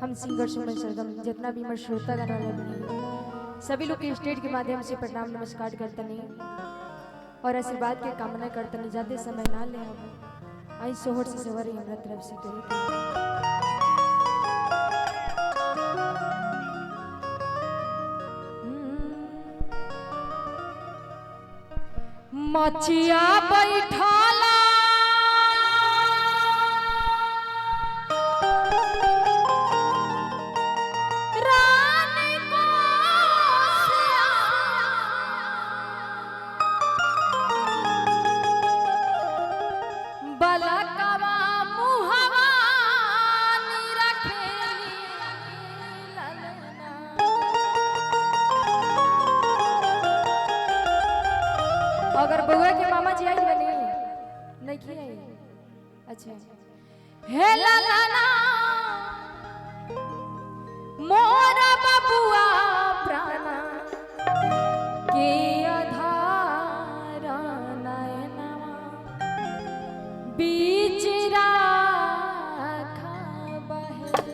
हम सिंगर सुमन सरगम जितना भी हमारे श्रोता गाना वाले बने सभी लोग के स्टेज के माध्यम से प्रणाम नमस्कार करते नहीं और आशीर्वाद के कामना करते नहीं। जाते समय ना ले आई सोहर से सवारी हमारा तरफ से कही मचिया बैठाला अगर बउआ के मामा जी आई बनी नहीं की आई। अच्छा हे ला ला ना मोरा बबुआ प्राणा के आधार नयनवा बीच राखा बहे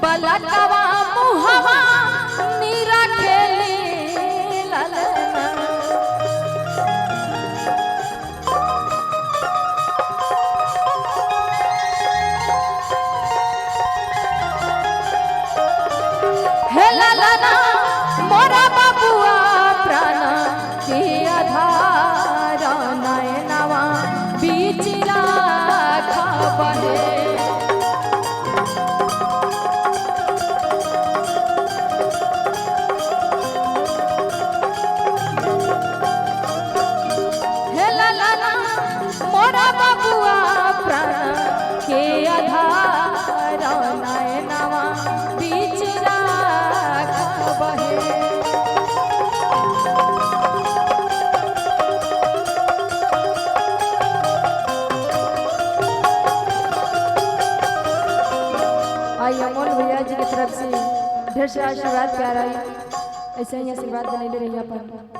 बलकवा मुहवा नीरा खेली ललना हे ललना मोरा बबुआ प्राणा के आधार नयनवा बीच राखा बहे मोरा बबुआ प्राण के आधार नयनवा बीच राखा बहे आई अमोल भैया जी की तरफ से ढेर सारा आशीर्वाद प्यार आई। ऐसे ही आशीर्वाद बने रहिए अपन।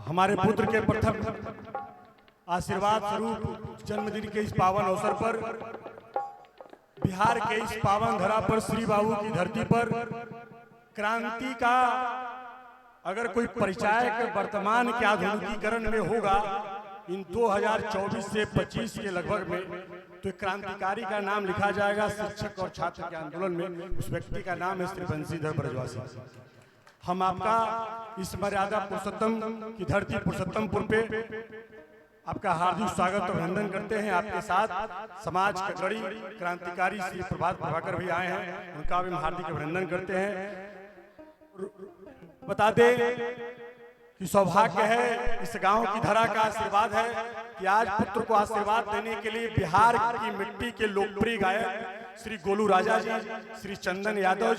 हमारे पुत्र के प्रथम आशीर्वाद स्वरूप जन्मदिन के इस पावन अवसर पर बिहार के इस पावन धरा पर श्री बाबू की धरती पर क्रांति का अगर कोई परिचायक वर्तमान के आधुनिकीकरण में होगा इन 2024 से 25 के लगभग में, तो क्रांतिकारी का नाम लिखा जाएगा शिक्षक और छात्र के आंदोलन में। उस व्यक्ति का नाम है श्री बंशीधर ब्रजवासी। हम आपका इस मर्यादा पुरुषोत्तम की धरती पुरुषोत्तमपुर पे आपका हार्दिक स्वागत और अभिनंदन करते हैं। आपके साथ समाज के गड़ी क्रांतिकारी श्री प्रभात प्रभाकर भी आए हैं, उनका भी हम हार्दिक अभिनंदन करते हैं। बता दे कि सौभाग्य है, इस गांव की धरा का आशीर्वाद है कि आज पुत्र को आशीर्वाद देने के लिए बिहार की मिट्टी के लोकप्रिय गायक श्री गोलू राजा जी, श्री चंदन यादव जी